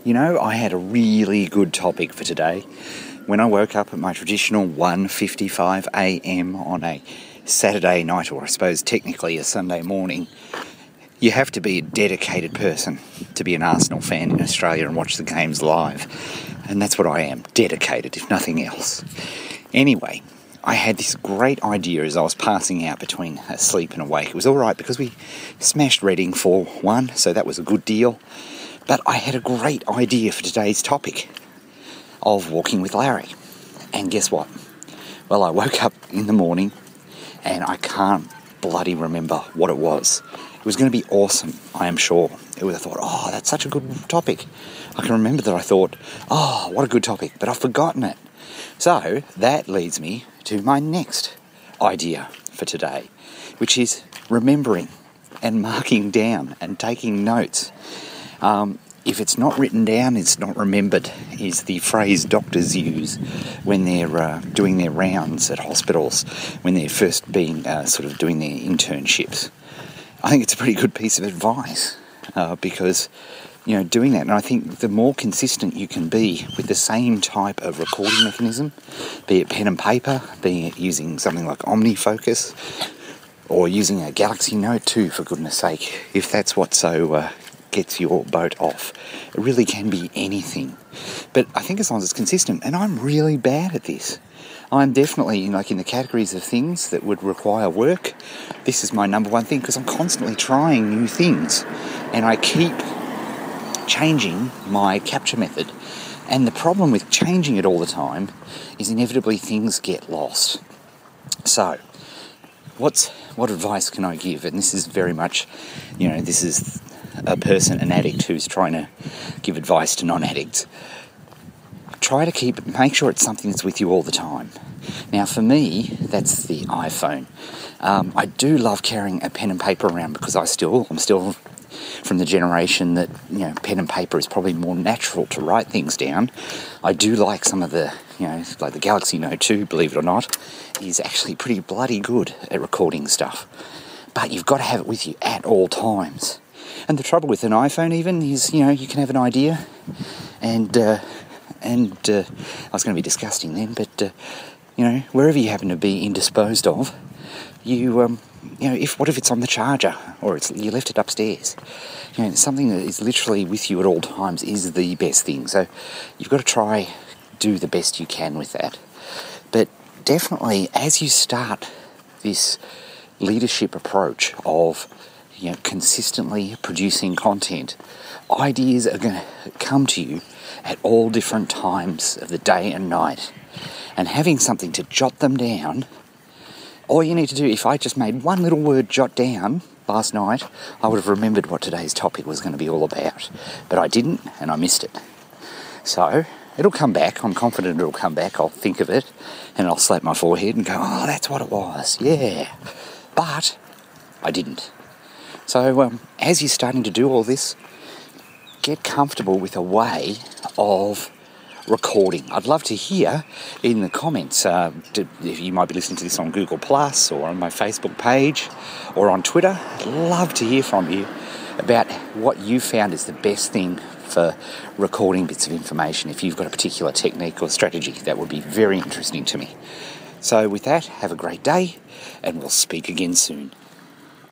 You know, I had a really good topic for today. When I woke up at my traditional 1:55 a.m. on a Saturday night, or I suppose technically a Sunday morning, you have to be a dedicated person to be an Arsenal fan in Australia and watch the games live. And that's what I am, dedicated, if nothing else. Anyway, I had this great idea as I was passing out between asleep and awake. It was all right because we smashed Reading 4-1, so that was a good deal. But I had a great idea for today's topic of walking with Larry. And guess what? Well, I woke up in the morning and I can't bloody remember what it was. It was going to be awesome, I am sure. I thought, oh, that's such a good topic. I can remember that I thought, oh, what a good topic, but I've forgotten it. So that leads me to my next idea for today, which is remembering and marking down and taking notes. If it's not written down, it's not remembered, is the phrase doctors use when they're doing their rounds at hospitals, when they're first doing their internships. I think it's a pretty good piece of advice because, doing that, and I think the more consistent you can be with the same type of recording mechanism, be it pen and paper, be it using something like OmniFocus, or using a Galaxy Note 2, for goodness sake, if that's what gets your boat off. It really can be anything. But I think as long as it's consistent, and I'm really bad at this. I'm definitely in the categories of things that would require work. This is my number one thing because I'm constantly trying new things and I keep changing my capture method. And the problem with changing it all the time is inevitably things get lost. So, what advice can I give? And this is very much, this is an addict who's trying to give advice to non-addicts. Make sure it's something that's with you all the time. Now for me, that's the iPhone. I do love carrying a pen and paper around because I'm still from the generation that, pen and paper is probably more natural to write things down. I do like some of the, like the Galaxy Note 2, believe it or not, is actually pretty bloody good at recording stuff. But you've got to have it with you at all times. And the trouble with an iPhone even is, you can have an idea and I was going to be disgusting then, but, wherever you happen to be indisposed of, what if it's on the charger or you left it upstairs? Something that is literally with you at all times is the best thing. So you've got to do the best you can with that. But definitely as you start this leadership approach of consistently producing content, ideas are going to come to you at all different times of the day and night. And having something to jot them down, all you need to do, if I just made one little word jot down last night, I would have remembered what today's topic was going to be all about. But I didn't, and I missed it. So it'll come back. I'm confident it'll come back. I'll think of it, and I'll slap my forehead and go, oh, that's what it was. Yeah. But I didn't. So as you're starting to do all this, get comfortable with a way of recording. I'd love to hear in the comments, if you might be listening to this on Google Plus or on my Facebook page or on Twitter. I'd love to hear from you about what you found is the best thing for recording bits of information. If you've got a particular technique or strategy, that would be very interesting to me. So with that, have a great day and we'll speak again soon.